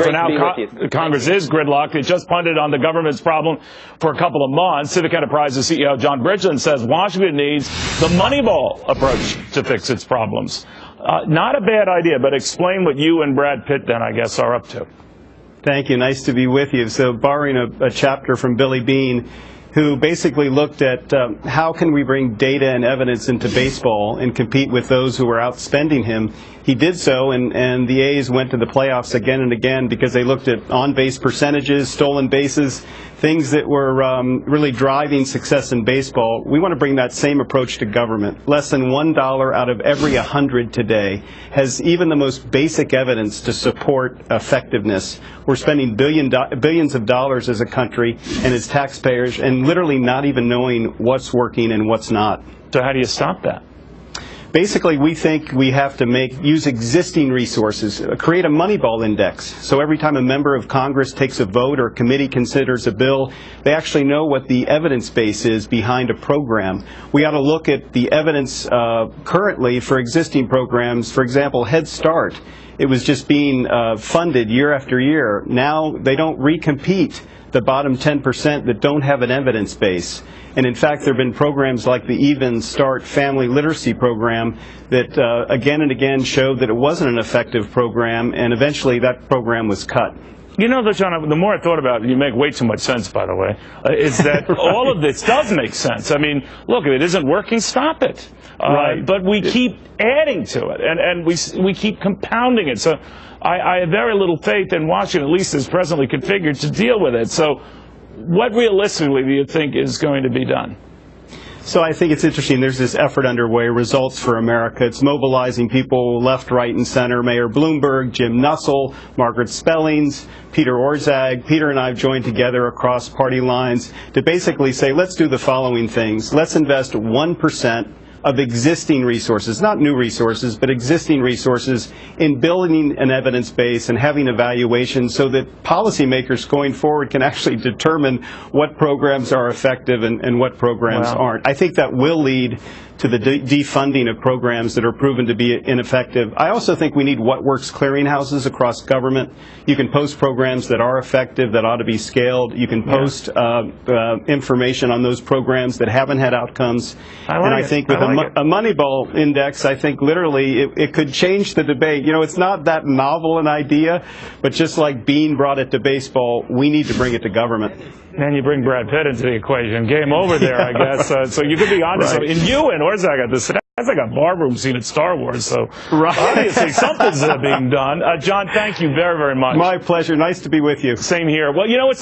So now Congress is gridlocked. It just punted on the government's problem for a couple of months. Civic Enterprises CEO John Bridgeland says Washington needs the Moneyball approach to fix its problems. Not a bad idea, but explain what you and Brad Pitt then, I guess, are up to. Thank you. Nice to be with you. So borrowing a chapter from Billy Beane, who basically looked at how can we bring data and evidence into baseball and compete with those who were outspending him. He did so, and the A's went to the playoffs again and again because they looked at on-base percentages, stolen bases, things that were really driving success in baseball. We want to bring that same approach to government. Less than $1 out of every 100 today has even the most basic evidence to support effectiveness. We're spending billions of dollars as a country and as taxpayers and literally not even knowing what's working and what's not. So how do you stop that? Basically, we think we have to use existing resources, create a Moneyball index. So every time a member of Congress takes a vote or a committee considers a bill, they actually know what the evidence base is behind a program. We ought to look at the evidence currently for existing programs. For example, Head Start. It was just being funded year after year. Now they don't recompete the bottom 10% that don't have an evidence base. And in fact, there have been programs like the Even Start Family Literacy Program that again and again showed that it wasn't an effective program, and eventually that program was cut. You know, John, the more I thought about it, you make way too much sense, by the way, is that right. All of this does make sense. I mean, look, if it isn't working, stop it. Right. But we keep adding to it, and we keep compounding it. So I have very little faith in Washington, at least as presently configured, to deal with it. So what realistically do you think is going to be done? So I think it's interesting. There's this effort underway, Results for America. It's mobilizing people left, right, and center. Mayor Bloomberg, Jim Nussle, Margaret Spellings, Peter Orszag. Peter and I have joined together across party lines to basically say, let's do the following things. Let's invest 1% of existing resources, not new resources, but existing resources in building an evidence base and having evaluations so that policymakers going forward can actually determine what programs are effective and what programs aren't. I think that will lead to the defunding of programs that are proven to be ineffective. I also think we need what works clearinghouses across government. You can post programs that are effective that ought to be scaled. You can post information on those programs that haven't had outcomes. I think with a Moneyball index, I think literally it could change the debate. You know, it's not that novel an idea, but just like Beane brought it to baseball, we need to bring it to government. And you bring Brad Pitt into the equation. Game over there, I guess. So you could be honest. Right. And you and Orszag at this, that's like a barroom scene at Star Wars. So obviously something's being done. John, thank you very, very much. My pleasure. Nice to be with you. Same here. Well, you know, it's